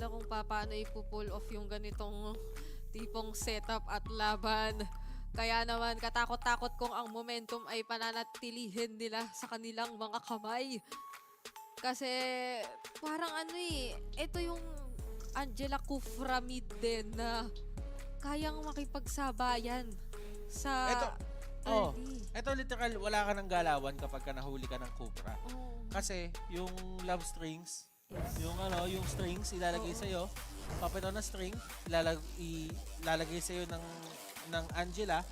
nila kung paano ipupull off yung ganitong tipong setup at laban. Kaya naman katakot-takot kung ang momentum ay pananatilihin nila sa kanilang mga kamay. Kasi parang ito yung Angela Kufra mid din na kayang makipagsabayan sa Ito, oh, early. ito literal, wala ka ng galawan kapag ka nahuli ka ng Cobra. Oh, Kasi yung love strings, yes. yung strings ilalagay Oo. sa iyo, puppet on a string, ilalagay sa iyo ng Angela.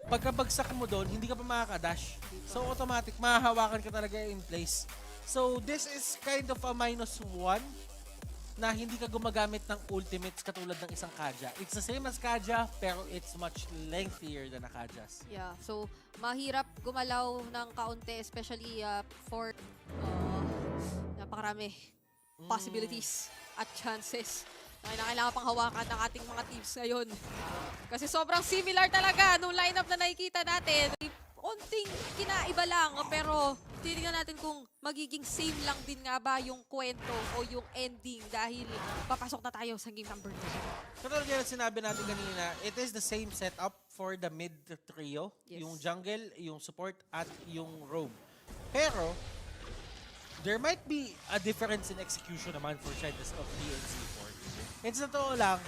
Pagkabagsak mo doon, hindi ka pa makaka-dash. So automatic mahahawakan ka talaga in place. So this is kind of a -1 na hindi ka gumagamit ng ultimates katulad ng isang Kaja. It's the same as Kaja, pero it's much lengthier than a Kaja's. Yeah, so mahirap gumalaw ng kaunti, especially for napakarami possibilities at chances na kailangan pang hawakan ng ating mga teams ngayon. Kasi sobrang similar talaga nung lineup na nakikita natin. Unting kinaiba lang, pero titingnan natin kung magiging same lang din nga ba yung kwento o yung ending dahil papasok na tayo sa game number 2. Katulad yan ang sinabi natin kanina, it is the same setup for the mid trio. Yes. Yung jungle, yung support, at yung roam. Pero, there might be a difference in execution naman for sides of TNC4. And sa totoo lang,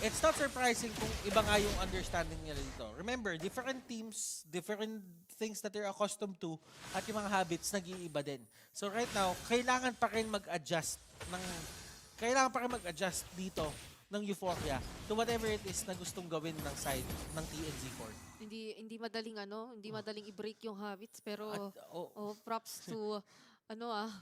it's not surprising kung iba nga yung understanding nila dito. Remember, different teams, different things that they're accustomed to, at yung mga habits nag-iiba din. So right now, kailangan pa rin mag-adjust dito ng Euphoria to whatever it is na gustong gawin ng side ng TNZ4. Hindi madaling i-break yung habits, pero props to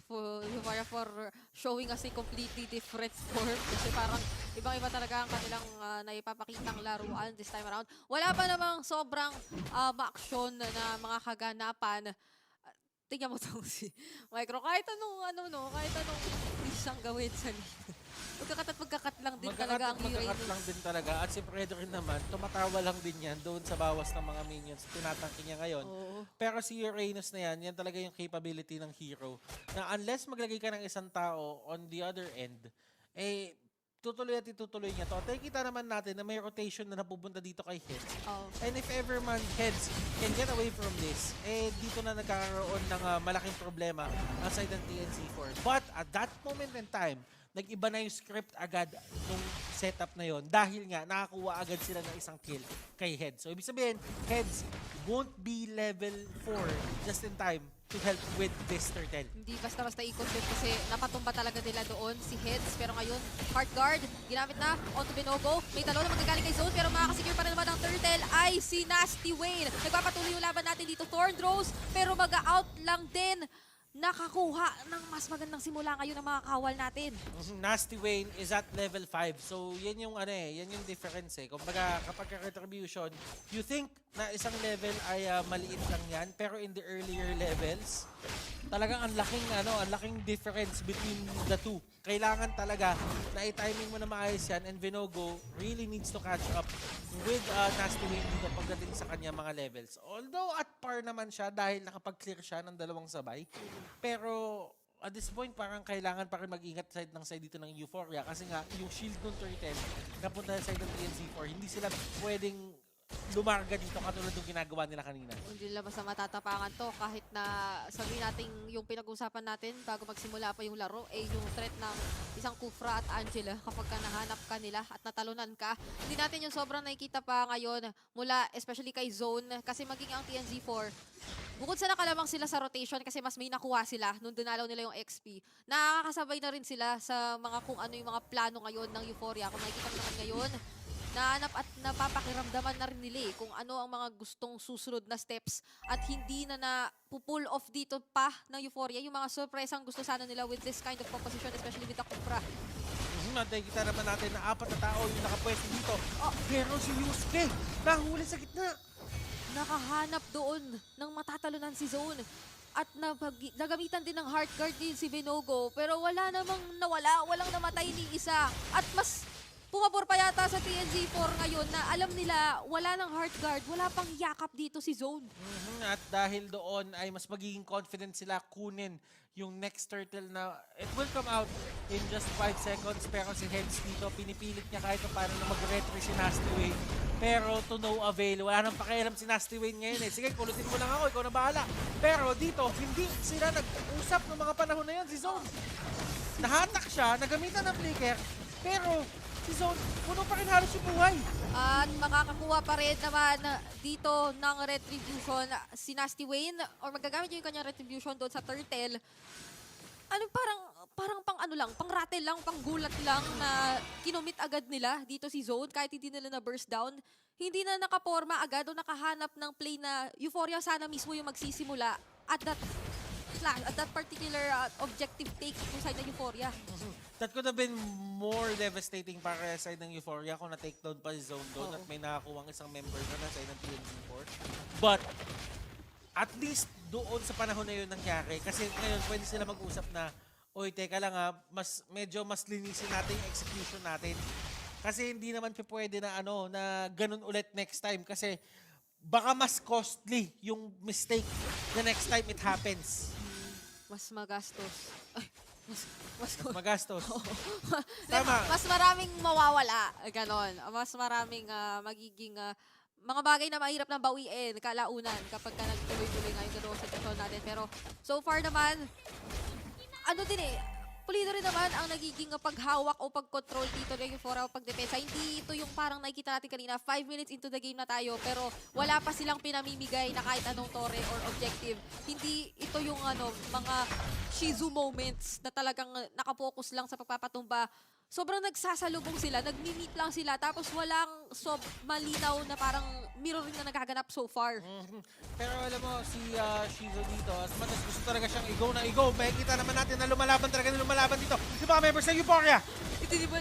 for Euphoria for showing us a completely different form. Kasi parang ibang-iba talaga ang kanilang naipapakitang laruan this time around. Wala pa namang sobrang ma-action na mga kaganapan. Tingnan mo tong si Micro. Kahit anong isang gawin sa lead. Magkakat lang din talaga ang Magkakat lang din talaga. At si Fredrin naman, tumatawa lang din yan doon sa bawas ng mga minions. Tinatangki niya ngayon. Oo. Pero si Uranus na yan talaga yung capability ng hero. Na unless maglagay ka ng isang tao on the other end, tutuloy at itutuloy niya to. At kita naman natin na may rotation na napupunta dito kay Heads. Oh. And if ever man Heads can get away from this, dito na nagkakaroon ng malaking problema ang side ng TNC4. But at that moment in time, nag-iba na yung script agad nung setup na yon dahil nga nakakuha agad sila ng isang kill kay Heads. So ibig sabihin, Heads won't be level 4 just in time to help with this turtle. Hindi basta-basta ikot yun kasi napatumba talaga nila doon si Heads. Pero ngayon, Heart Guard, ginamit na onto Binogo. May talo na magagaling kay Zone pero makakasecure pa rin naman ang turtle ay si Nasty Wayne. Nagpapatuloy yung laban natin dito, Thorn Throws, pero mag-out lang din. Nakakuha ng mas magandang simula ngayon ng mga kawal natin. Nasty Wayne is at level 5. So, yan yung yan yung difference eh. Kumbaga, kapag retribution, you think na isang level ay maliit lang yan, pero in the earlier levels, talagang ang laking difference between the two. Kailangan talaga na i-timing mo na maayos yan, and Vinogo really needs to catch up with Nasty Wayne dito pagdating sa kanya mga levels. Although at par naman siya dahil nakapag-clear siya ng dalawang sabay. Pero at this point, parang kailangan pa rin mag-ingat side dito ng Euphoria kasi nga yung shield ng turtle napunta sa side ng TNC4, hindi sila pwedeng lumarga dito katulad ng ginagawa nila kanina. Hindi nila basta matatapangan to kahit na sabihin natin yung pinag-usapan natin bago magsimula pa yung laro yung threat ng isang Kufra at Angela kapag ka nahanap ka nila at natalunan ka. Hindi natin yung sobrang nakikita pa ngayon mula especially kay Zone kasi maging ang TNZ4 bukod sa nakalamang sila sa rotation kasi mas may nakuha sila nung dinalaw nila yung XP, nakakasabay na rin sila sa mga kung ano yung mga plano ngayon ng Euphoria. Kung nakikita mo naman ngayon, nahanap at napapakiramdaman na rin nila kung ano ang mga gustong susunod na steps at hindi na pull off dito pa ng Euphoria. Yung mga surpresang gusto sana nila with this kind of composition, especially with the Kufra. Nakikita naman natin na 4 na tao yung nakapwesto dito. Pero si Yusuke, nahuli sa gitna. Nakahanap doon ng matatalunan si Zone. At nagamitan din ng Heart Guard din si Binogo. Pero wala namang nawala, walang namatay ni isa. At mas pumabor pa yata sa TNZ4 ngayon na alam nila wala ng Heart Guard, wala pang yakap dito si Zone. At dahil doon ay mas magiging confident sila kunin yung next turtle na it will come out in just 5 seconds, pero si Heads dito pinipilit niya kahit pa paano na mag-retry si Nasty Wayne, pero to no avail. Wala nang pakialam si Nasty Wayne ngayon eh. Sige, kulutin mo lang ako, ikaw na bahala. Pero dito, hindi sila nag-usap ng mga panahon na yun. Si Zone, nahatak siya, nagamitan ng flicker, pero si Zone, puno pa rin halos yung buhay. At makakakuha pa rin naman dito ng retribution si Nasty Wayne, or magagamit yung kanyang retribution doon sa turtle. Ano, parang pang ano lang, pang rattle lang, pang gulat lang na kinumit agad nila dito si Zone kahit hindi nila na burst down. Hindi na nakaporma agad o nakahanap ng play na Euphoria sana mismo yung magsisimula at that particular objective take yung side ng Euphoria. That could have been more devastating para sa side ng Euphoria kung na-take down pa si Zone doon at may nakakuha isang member na side ng TNC4. But at least doon sa panahon na yun nangyari, kasi ngayon pwede sila mag-usap na, oy, teka lang medyo mas linisin natin yung execution natin. Kasi hindi naman pwede na na ganun ulit next time, kasi baka mas costly yung mistake the next time it happens. Mas magastos. Ay, mas Magastos. Tama. Mas maraming mawawala. Ganon. Mas maraming magiging mga bagay na mahirap na bawiin kalaunan kapag ka nagtuloy-tuloy nga yung ganoong sitwasyon natin. Pero so far naman, pulido rin naman ang nagiging paghawak o pag-control dito ng Euphoria o pagdepensa. Hindi ito yung parang nakikita natin kanina, 5 minutes into the game na tayo, pero wala pa silang pinamimigay na kahit anong tore or objective. Hindi ito yung mga Shizu moments na talagang nakapokus lang sa pagpapatumba. Sobrang nagsasalubong sila, nagmi-meet lang sila, tapos walang malinaw na parang mirroring na nagaganap so far. Pero alam mo, si Shizu dito, as much as gusto talaga siyang i-go na i-go, makikita naman natin na lumalaban dito. Di ba members ng Euphoria?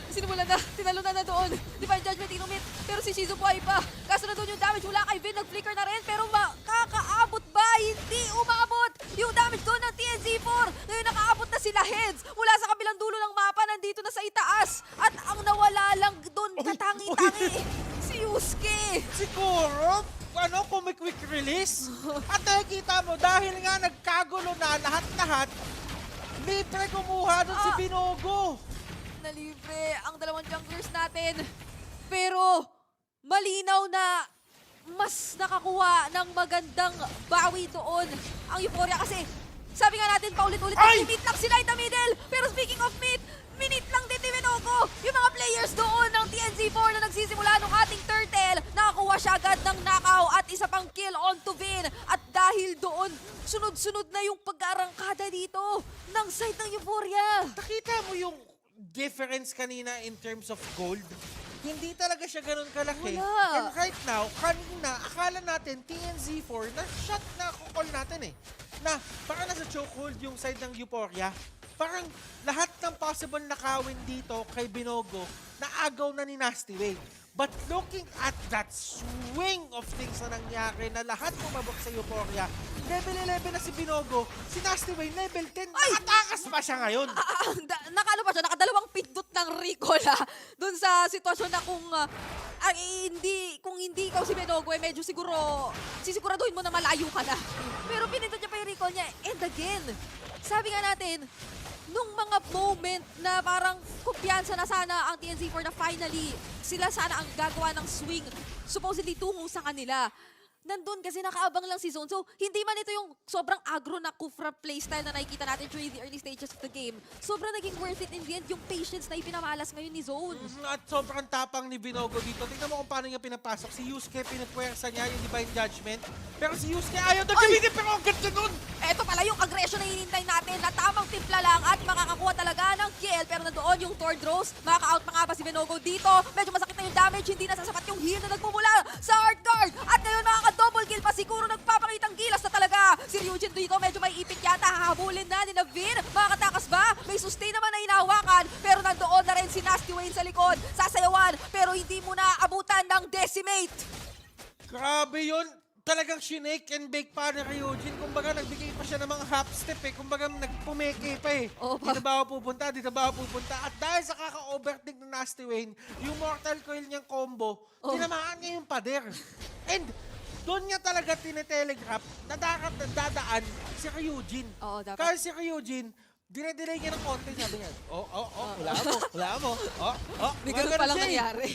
Sinimula na, tinalo na doon. Divine Judgment inumit, pero si Shizu buhay pa. Kaso na doon yung damage mula kay Vin, nag-flicker na rin, pero makakaabot ba? Hindi umabot yung damage doon ng TNC4. Ngayon nakaabot na sila Heads. Mula sa kabilang dulo ng mapa, nandito na sa itaas. At ang nawala lang doon, katangi-tangi, si Yusuke. Siguro, quick release. At nakikita mo, dahil nga nagkagulo na lahat-lahat, libre kumuha doon si Binogo. Nalibre ang dalawang junglers natin. Pero malinaw na mas nakakuha ng magandang bawi doon ang Euphoria kasi sabi nga natin paulit-ulit meet lang sila in the middle. Pero speaking of minute lang din ni Binogo. Yung mga players doon ng TNC4 na nagsisimula ng ating turtle, nakakuha siya agad ng knockout at isa pang kill on to Vin. At dahil doon, sunod-sunod na yung pag-arangkada dito ng side ng Euphoria. Nakita mo yung difference kanina in terms of gold? Hindi talaga siya ganun kalaki. Wala. And right now, kanina, akala natin TNZ4 na shot na call natin eh. Na parang nasa chokehold yung side ng Euphoria. Parang lahat ng possible nakawin dito kay Binogo, naagaw na ni Nasty Wayne. But looking at that swing of things na nangyari na lahat bumabok sa Euphoria, level 11 na si Binogo, si Nasty Wayne level 10, nakatakas pa siya ngayon. Nakano pa siya, nakadalawang pindot ng recall doon sa sitwasyon na kung hindi ikaw si Binogo, medyo sisiguraduhin mo na malayo ka na. Pero pinindot niya pa yung recall niya. And again, sabi nga natin, nung mga moment na parang kumpiyansa na sana ang TNC4 na finally sila sana ang gagawa ng swing supposedly tungo sa kanila. Nandun kasi nakaabang lang si Zone. So, hindi man ito yung sobrang aggro na Kufra playstyle na nakikita natin during the early stages of the game. Sobrang naging worth it in the end yung patience na ipinamalas ngayon ni Zone. At sobrang tapang ni Binogo dito. Tingnan mo kung paano niya pinapasok. Si Yusuke, pinapwersa niya yung Divine Judgment. Pero si Yusuke ayaw na gamitin, pero ang ganda nun! Eto pala yung aggression na hinintay natin na tamang timpla lang at makakakuha talaga ng kill. Pero nandoon yung Thord Rose. Makaka-out pa nga ba si Binogo dito? Medyo masakit na yung damage. Hindi na sasapat yung heal na nagmumula sa hard guard. At ngayon makaka-double kill pa. Siguro nagpapakitang gilas na talaga. Si Ryujin dito medyo may ipit yata. Hahabulin na ni Navin. Makakatakas ba? May sustain naman na hinahawakan. Pero nandoon na rin si Nasty Wayne sa likod. Sasayawan. Pero hindi mo na abutan ng decimate. Grabe yun! Talagang shinake and bake pa ni Ryujin. Kumbaga nagbigay pa siya ng mga half step eh. Kumbaga nagpumeke pa eh. Dito ba ako pupunta? Dito ba ako pupunta? At dahil sa kaka-overtake ng Nasty Wayne, yung Mortal Coil niyang combo, tinamaan niya yung pader. And doon niya talaga tinetelegraph na dapat dadaan si Ryujin. Oo, dapat. Kasi si Ryujin, dire-delay niya ng konti, sabi niya, wala mo. May mga ganun palang siya eh. nangyari.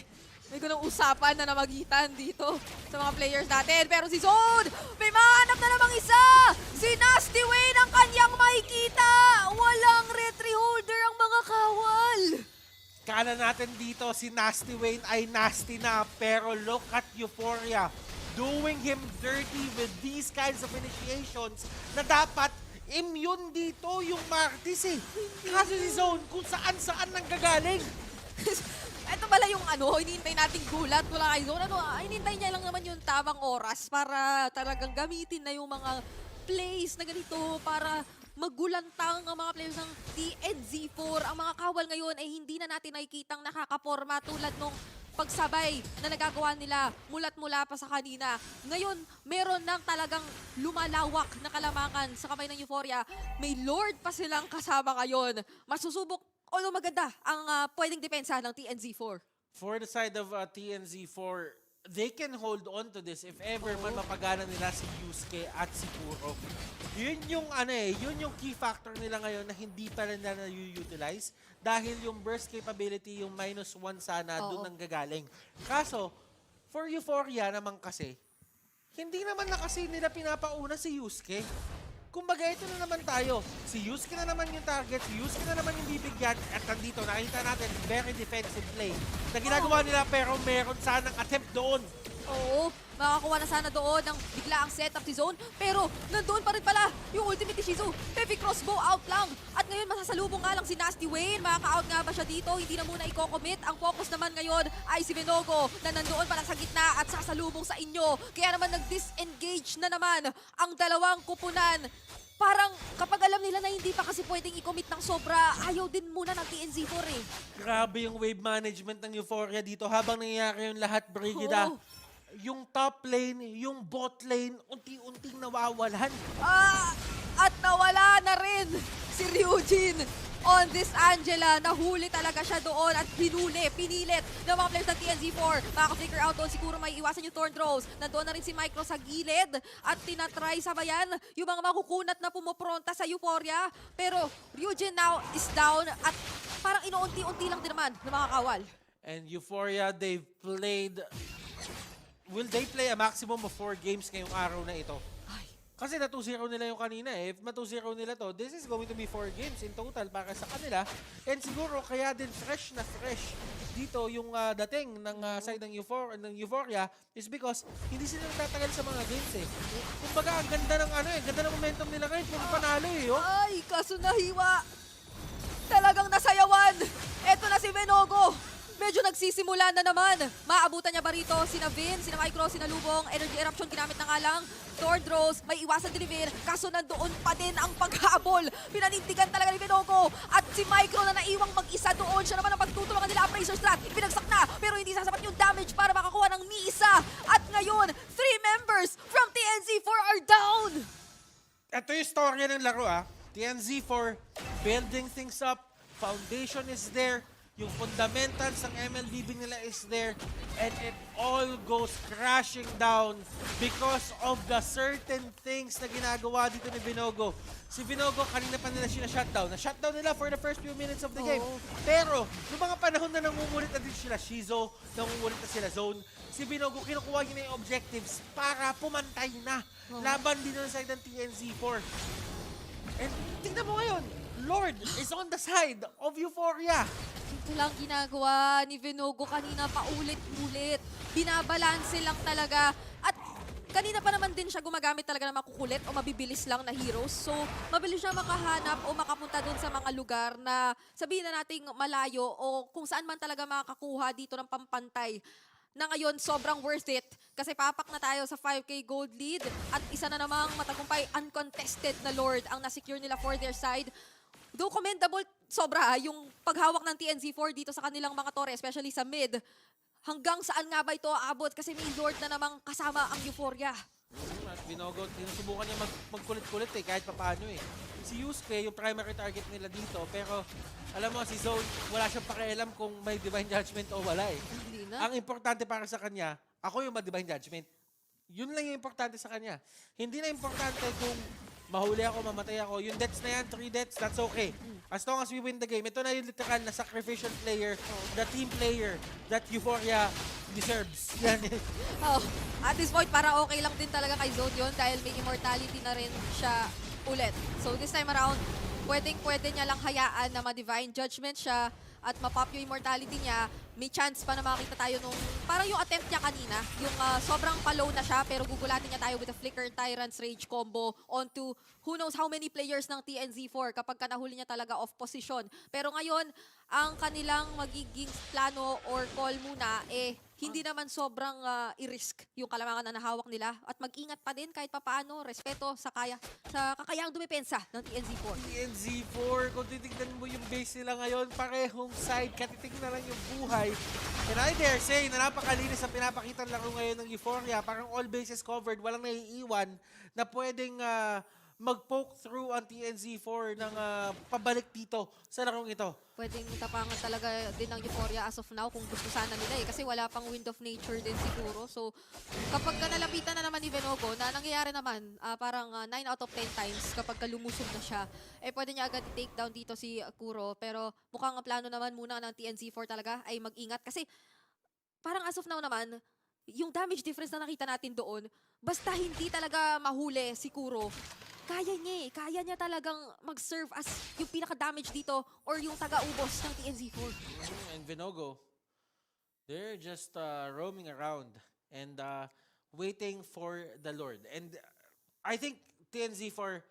May ganung usapan na namagitan dito sa mga players natin. Pero si Zone, may mahanap na namang isa! Si Nasty Wayne ang kanyang makikita! Walang retry holder ang mga kawal! Kala natin dito, si Nasty Wayne ay nasty na, pero look at Euphoria. Doing him dirty with these kinds of initiations na dapat immune dito yung Martis eh. Kaso si Zone, kung saan-saan nanggagaling. Ito pala yung hinihintay nating gulat mula kay Zone. Hinihintay niya lang naman yung tamang oras para talagang gamitin na yung mga plays na ganito para magulantang ang mga players ng TNZ4. Ang mga kawal ngayon ay hindi na natin nakikitang nakakaporma tulad nung pagsabay na nagagawa nila mulat-mula pa sa kanina. Ngayon, meron nang talagang lumalawak na kalamangan sa kamay ng Euphoria. May Lord pa silang kasama ngayon. Masusubok, although maganda, ang pwedeng depensa ng TNZ4. For the side of TNZ4, they can hold on to this if ever man mapagana nila si Yusuke at si Kuro. Yun yung yun yung key factor nila ngayon na hindi pa rin na na-utilize dahil yung burst capability, yung -1 sana doon nang gagaling. Kaso, for Euphoria naman kasi, hindi naman na kasi nila pinapauna si Yusuke. Kumbaga, ito na naman tayo. Si Yusuke na naman yung target, si Yusuke na naman yung bibigyan. At nandito, nakita natin, very defensive play na ginagawa nila pero meron sanang attempt doon. Oo, makakuha na sana doon ng biglaang setup si Zone. Pero nandoon pa rin pala yung ultimate ni Shizu. Heavy crossbow out lang. At ngayon masasalubong nga lang si Nasty Wayne. Makaka-out nga ba siya dito? Hindi na muna i-commit. Ang focus naman ngayon ay si Binogo na nandoon pala sa gitna at sasalubong sa inyo. Kaya naman nag-disengage na naman ang dalawang kupunan. Parang kapag alam nila na hindi pa kasi pwedeng i-commit ng sobra, ayaw din muna ng TNZ4 eh. Grabe yung wave management ng Euphoria dito habang nangyayari yung lahat, Brigida. Oo. Yung top lane, yung bot lane, unti-unting nawawalan. At nawala na rin si Ryujin on this Angela. Nahuli talaga siya doon at pinilit ng mga players ng TNZ4. Makaka-flicker out doon. Siguro may iwasan yung Thorn Throws. Nandoon na rin si Micro sa gilid at tinatry sabayan yung mga makukunat na pumopronta sa Euphoria. Pero Ryujin now is down at parang inuunti-unti lang din naman ng mga kawal. And Euphoria, they've played... Will they play a maximum of 4 games ngayong araw na ito? Ay. Kasi na 2-0 nila yung kanina eh. If ma-2-0 nila to, this is going to be 4 games in total para sa kanila. And siguro kaya din fresh dito yung dating ng side ng Euphoria is because hindi sila nagtatagal sa mga games eh. Kumbaga ang ganda ng ganda ng momentum nila ngayon kung panalo eh. Oh. Ay, kaso nahiwa. Talagang nasayawan. Eto na si Benogo. Medyo nagsisimula na naman. Maabutan niya ba rito? Sina Vin, sina Micro, sina Lubong. Energy Eruption ginamit na nga lang. Thorn Throws, may iwasan din ni Vin. Kaso nandoon pa din ang paghabol. Pinanintigan talaga ni Benogo. At si Micro na naiwang mag-isa doon. Siya naman ang pagtutulungan nila ang Razor Strat. Ipinagsak na, pero hindi sasapat yung damage para makakuha ng ni isa. At ngayon, 3 members from TNZ4 are down. Ito yung storya ng laro TNZ4 building things up. Foundation is there. Yung fundamentals ng MLBB nila is there. And it all goes crashing down because of the certain things na ginagawa dito ni Binogo. Si Binogo, kanina pa nila shutdown. Na-shutdown nila for the first few minutes of the game. Pero, yung mga panahon na nangungulit na din sila Shizo, nangungulit na sila Zone, si Binogo, kinukuha niya na yung objectives para pumantay na. Laban din ng side ng TNZ4. And tingnan mo ngayon, Lord is on the side of Euphoria. Ito lang ginagawa ni Binogo kanina paulit-ulit. Binabalanse lang talaga. At kanina pa naman din siya gumagamit talaga ng makukulit o mabibilis lang na heroes. So, mabilis siya makahanap o makapunta doon sa mga lugar na sabihin na nating malayo o kung saan man talaga makakakuha dito ng pampantay. Na ngayon, sobrang worth it. Kasi papak na tayo sa 5K gold lead. At isa na namang matagumpay uncontested na Lord ang nasecure nila for their side. Though commendable, sobra yung paghawak ng TNZ4 dito sa kanilang mga tore, especially sa mid. Hanggang saan nga ba ito aabot? Kasi may Lord na namang kasama ang Euphoria. At Binogo, sinusubukan niya magkulit-kulit kahit papaano eh. Si Yusuke, yung primary target nila dito, pero alam mo, si Zone, wala siyang pakialam kung may Divine Judgment o wala eh. Hindi na. Ang importante para sa kanya, ako yung ma-Divine Judgment. Yun lang yung importante sa kanya. Hindi na importante kung mahuli ako, mamatay ako. Yung deaths na yan, 3 deaths, that's okay. As long as we win the game, ito na yung literal na sacrificial player, the team player that Euphoria deserves. Yan. Oh, at this point, para okay lang din talaga kay Zone yun dahil may immortality na rin siya ulit. So this time around, pwede niya lang hayaan na ma-divine judgment siya at mapop yung immortality niya. May chance pa na makakita tayo nung, parang yung attempt niya kanina, yung sobrang pa-low na siya pero gugulatin niya tayo with a Flicker Tyrant's Rage combo onto who knows how many players ng TNZ4 kapag ka nahuli niya talaga off position. Pero ngayon, ang kanilang magiging plano or call muna, hindi naman sobrang i-risk yung kalamangan na nahawak nila at mag-ingat pa din kahit papaano, respeto sa kakayaang dumepensa ng TNZ4. TNZ4, kung titignan mo yung base nila ngayon, parehong side, katitig na lang yung buhay. And I dare say na napakalinis ang pinapakita laro ngayon ng Euphoria. Parang all bases covered, walang naiiwan na pwedeng mag-poke through ang TNZ4 ng pabalik dito sa larong ito. Pwedeng tapangan talaga din ng Euphoria as of now kung gusto sana nila kasi wala pang Wind of Nature din siguro. So kapag ka nalapitan na naman ni Venogo, na nangyayari naman parang 9 out of 10 times kapag ka lumusog na siya, pwede niya agad i-take down dito si Kuro. Pero mukhang ang plano naman muna ng TNZ4 talaga ay mag-ingat kasi parang as of now naman, yung damage difference na nakita natin doon, basta hindi talaga mahuli si Kuro, kaya niya talagang mag-serve as yung pinaka-damage dito or yung taga-ubos ng TNZ4. And Venogo, they're just roaming around and waiting for the Lord. And I think TNZ4,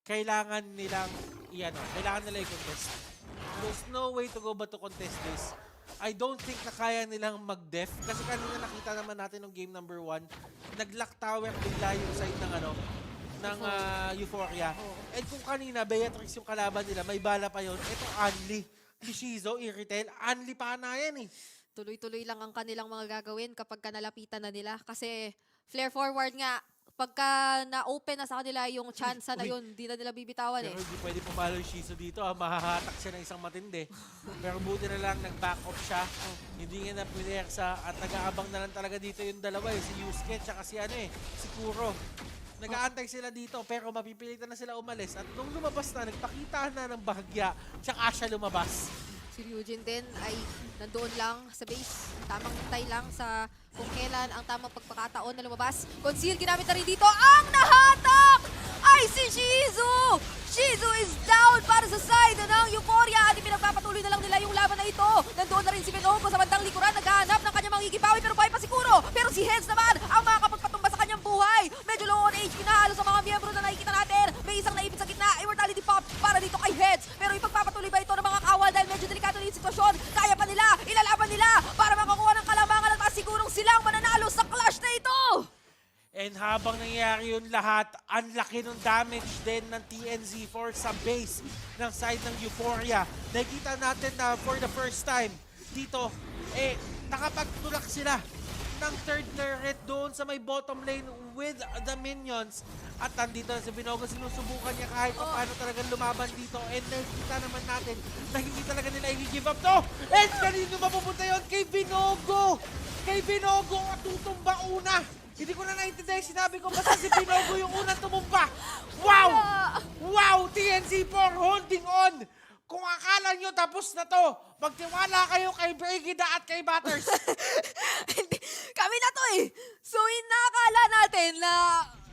kailangan nilang i-contest. There's no way to go but to contest this. I don't think na kaya nilang mag-def kasi kanina nakita naman natin ng game number 1, nag-lock tower bigla yung side ng Euphoria. And kung kanina, Beatrix yung kalaban nila, may bala pa yun. Ito, Anli. Si Shizo, Iritel, Anli pa na yan eh. Tuloy-tuloy lang ang kanilang mga gagawin kapag nalapitan na nila. Kasi flare forward nga, pagka na-open na sa kanila yung chance na yun, di na nila bibitawan Pero hindi pwede pumalo yung Shizo dito. Mahahatak siya ng isang matindi. Pero buti na lang, nag-back off siya. Hindi nga na-pinersa at nag-aabang na lang talaga dito yung dalawa eh. Si Yusuke at si Kuro. Nag-aantay sila dito pero mapipilitan na sila umalis. At nung lumabas na, nagpakita na ng bahagya, tsaka siya lumabas. Si Ryujin din ay nandoon lang sa base. Tamang hintay lang sa kung kailan ang tamang pagpakataon na lumabas. Conceal, ginamit na rin dito. Ang nahatak ay si Shizu! Shizu is down para sa side ng Euphoria at ipinagpapatuloy na lang nila yung laban na ito. Nandoon na rin si Venogo sa bandang likuran, naghahanap ng kanyang mangigibawi pero buhay pa si Kuro. Pero si Heads naman ang makakapagpatumba sa kanyang buhay. Medyo low on HP na halos sa mga miyembro na nakikita natin. May isang naipit sa gitna, immortality pop para dito kay Heads. Pero ipagpapatuloy ba ito ng mga kawal dahil medyo delikado na yung sitwasyon? Kaya pa nila, ilalaban nila para makakuha ng kalamangan at masigurong silang mananalo sa clash na ito. And habang nangyayari yun lahat, ang laki ng damage din ng TNZ4 sa base ng side ng Euphoria. Nakikita natin na for the first time dito, nakapagtulak sila ng third turret doon sa may bottom lane with the minions. At nandito na si Venogo, sinusubukan niya kahit paano talagang lumaban dito. And nakikita naman natin na hindi talaga nila i-give up to. And kanino mapupunta yun? Kay Venogo! Kay Venogo at tutumba una! Hindi ko na naintindihan, sinabi ko basta si Venogo yung unang tumumpa. Wow! Wow! TNZ4 holding on! Kung akala nyo tapos na to, magtiwala kayo kay Brigida at kay Butters. Kami na to eh! So inakala natin na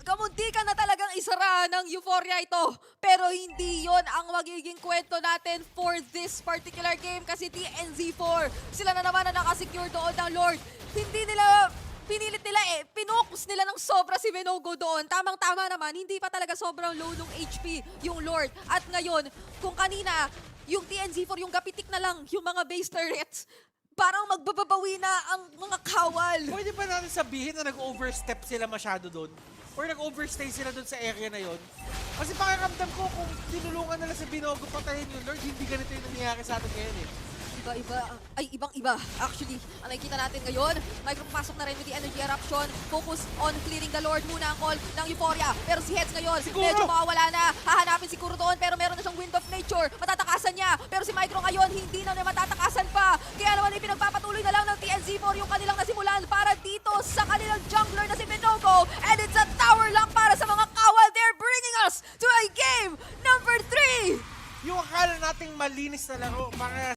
kamuntikan na talagang isara ng Euphoria ito. Pero hindi yon ang magiging kwento natin for this particular game kasi TNZ4, sila na naman na nakasecure doon ng Lord. Hindi nila pinilit nila pinokus nila ng sobra si Venogo doon. Tamang-tama naman, hindi pa talaga sobrang low ng HP yung Lord. At ngayon, kung kanina, yung TNZ4, yung gapitik na lang, yung mga base turrets, parang magbababawi na ang mga kawal. Pwede ba natin sabihin na nag-overstep sila masyado doon? Or nag-overstay sila doon sa area na yon? Kasi pakiramdam ko kung tinulungan nila si Venogo patayin yung Lord, hindi ganito yung nangyayari sa atin ngayon eh. Ibang-iba. Actually, ang nakikita natin ngayon, pasok na rin with the energy eruption. Focus on clearing the Lord muna ang call ng Euphoria. Pero si Heads ngayon, medyo mawawala na. Hahanapin si Kuro doon, pero meron na siyang Wind of Nature. Matatakasan niya. Pero si Micro ngayon, hindi na matatakasan pa. Kaya naman ipinagpapatuloy na lang ng TNZ4 yung kanilang nasimulan para dito sa kanilang jungler na si Venogo. And it's a tower lock para sa mga kawal. They're bringing us malinis na laro para